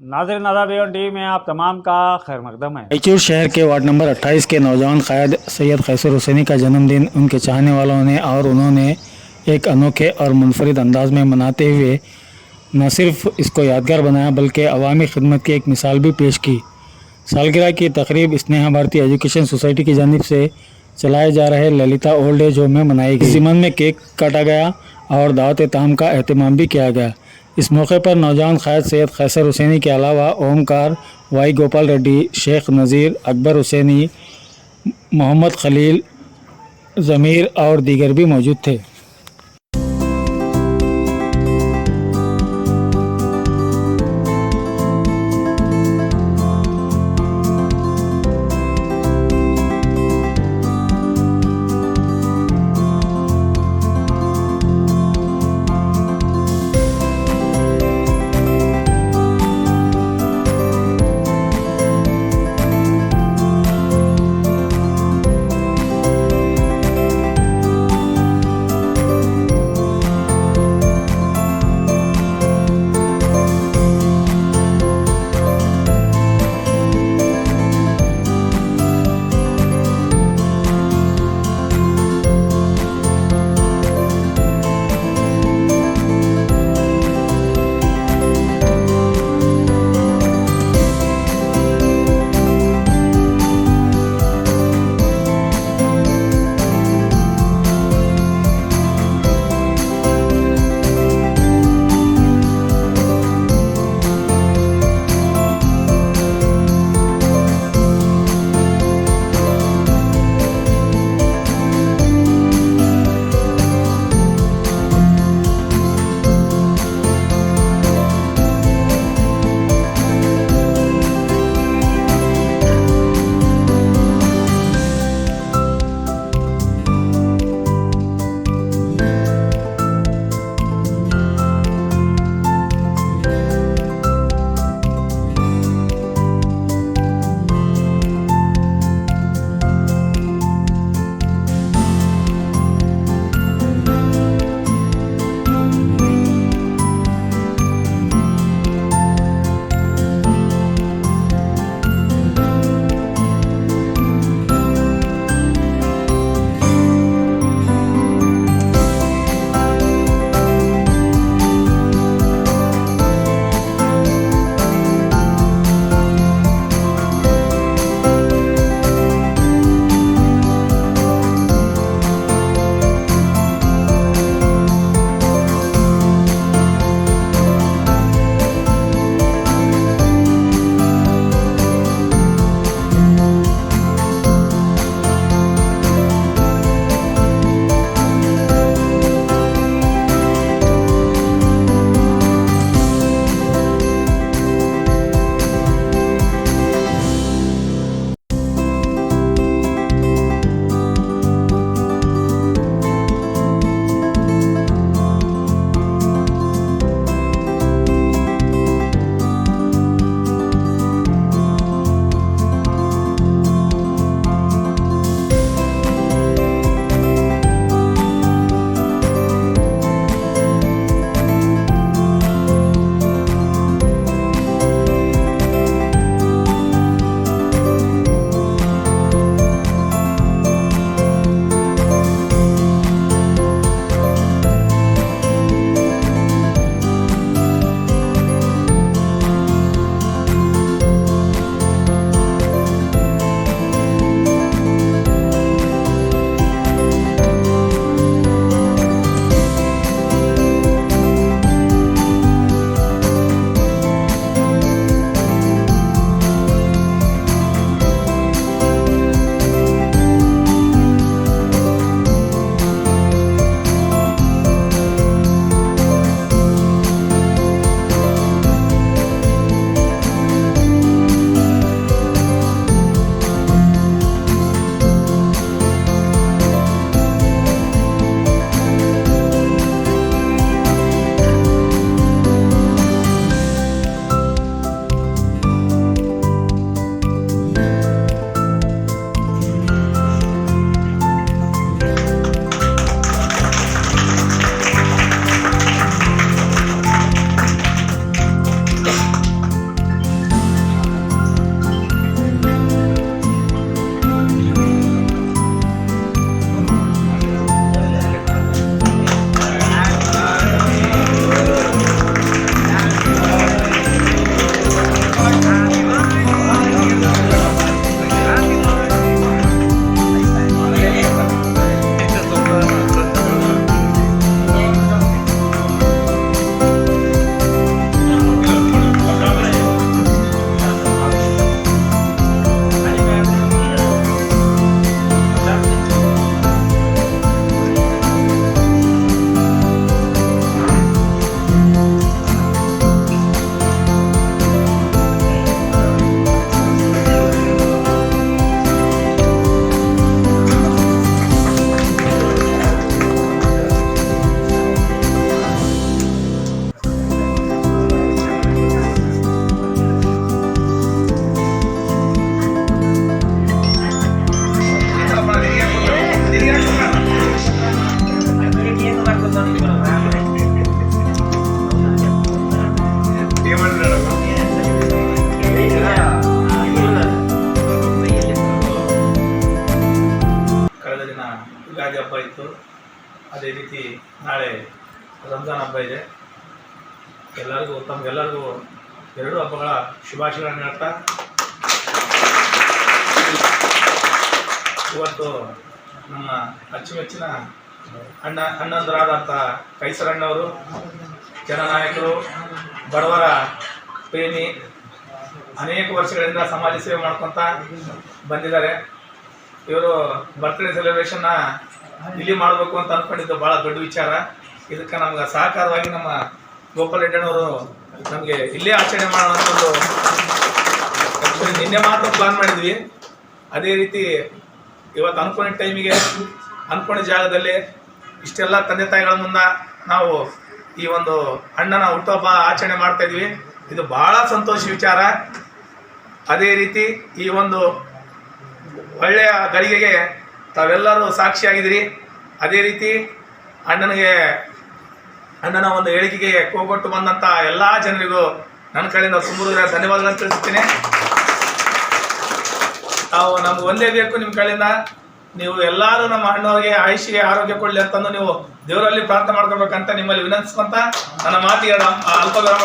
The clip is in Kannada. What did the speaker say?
नाज़रीन आदाब एवन टीवी में आप तमाम का खैर मकदम है। रायचूर शहर के वार्ड नंबर 28 के नौजवान क़ायद सैयद कैसर हुसैनी का जन्मदिन उनके चाहने वालों ने और उन्होंने एक अनोखे और मुनफरिद अंदाज में मनाते हुए न सिर्फ इसको यादगार बनाया बल्कि अवामी खिदमत की एक मिसाल भी पेश की। सालगिरह की तकरीब स्नेहा भारती एजुकेशन सोसाइटी की जानिब से चलाए जा रहे ललिता ओल्ड एज होम में मनाई गई। इस ज़िमन में केक काटा गया और दावत ताम का अहतमाम भी किया गया। इस मौके पर नौजवान क़ायद सैयद कैसर हुसैनी के अलावा ओमकार, वाई गोपाल रेड्डी, शेख नज़ीर, अकबर हुसैनी, मोहम्मद खलील, ज़मीर और दीगर भी मौजूद थे। ರಂಜಾನ್ ಹಬ್ಬ ಇದೆ. ಎಲ್ಲರಿಗೂ ತಮಗೆಲ್ಲರಿಗೂ 2 ಹಬ್ಬಗಳ ಶುಭಾಶಯಗಳನ್ನು ಹೇಳ್ತಾ, ಇವತ್ತು ನಮ್ಮ ಅಚ್ಚುಮೆಚ್ಚಿನ ಅಣ್ಣಂದರಾದಂಥ ಕೈಸರಣ್ಣವರು ಜನನಾಯಕರು, ಬಡವರ ಪ್ರೇಮಿ, ಅನೇಕ ವರ್ಷಗಳಿಂದ ಸಮಾಜ ಸೇವೆ ಮಾಡ್ಕೊತ ಬಂದಿದ್ದಾರೆ. ಇವರು ಬರ್ತ್ಡೇ ಸೆಲೆಬ್ರೇಷನ್ನ ಇಲ್ಲಿ ಮಾಡಬೇಕು ಅಂತ ಅಂದ್ಕೊಂಡಿದ್ದು ಭಾಳ ದೊಡ್ಡ ವಿಚಾರ. ಇದಕ್ಕೆ ನಮ್ಗೆ ಸಹಕಾರವಾಗಿ ನಮ್ಮ ಗೋಪಾಲ್ ರೆಡ್ಡಣ್ಣವರು ನಮಗೆ ಇಲ್ಲೇ ಆಚರಣೆ ಮಾಡೋಣ ಅಂತಂದು ನಿನ್ನೆ ಮಾತ್ರ ಪ್ಲಾನ್ ಮಾಡಿದ್ವಿ. ಅದೇ ರೀತಿ ಇವತ್ತು ಅಂದ್ಕೊಂಡಿದ್ದ ಟೈಮಿಗೆ ಅಂದ್ಕೊಂಡಿದ್ದ ಜಾಗದಲ್ಲಿ ಇಷ್ಟೆಲ್ಲ ತಂದೆ ತಾಯಿಗಳ ಮುಂದೆ ನಾವು ಈ ಒಂದು ಅಣ್ಣನ ಹುಟ್ಟುಹಬ್ಬ ಆಚರಣೆ ಮಾಡ್ತಾ ಇದ್ವಿ. ಇದು ಭಾಳ ಸಂತೋಷ ವಿಚಾರ. ಅದೇ ರೀತಿ ಈ ಒಂದು ಒಳ್ಳೆಯ ಗಳಿಗೆಗೆ ತಾವೆಲ್ಲರೂ ಸಾಕ್ಷಿಯಾಗಿದ್ದೀರಿ. ಅದೇ ರೀತಿ ಅಣ್ಣನ ಒಂದು ಹೇಳಿಕೆಗೆ ಕೋಗೊಟ್ಟು ಬಂದಂಥ ಎಲ್ಲ ಜನರಿಗೂ ನನ್ನ ಕಡೆಯಿಂದ ತುಂಬ ಧನ್ಯವಾದಗಳನ್ನು ತಿಳಿಸ್ತೀನಿ. ನಾವು ನಮ್ಗೆ ಒಂದೇ ಬೇಕು ನಿಮ್ಮ ಕಡೆಯಿಂದ, ನೀವು ಎಲ್ಲರೂ ನಮ್ಮ ಅಣ್ಣವ್ರಿಗೆ ಆಯುಷ್ಗೆ ಆರೋಗ್ಯ ಕೊಡಲಿ ಅಂತಂದು ನೀವು ದೇವರಲ್ಲಿ ಪ್ರಾರ್ಥನೆ ಮಾಡ್ಕೋಬೇಕಂತ ನಿಮ್ಮಲ್ಲಿ ವಿನಂತಿಸ್ಕೊಂತ ನನ್ನ ಮಾತಿಗೆ ಅಲ್ಪ ವಿರಾಮ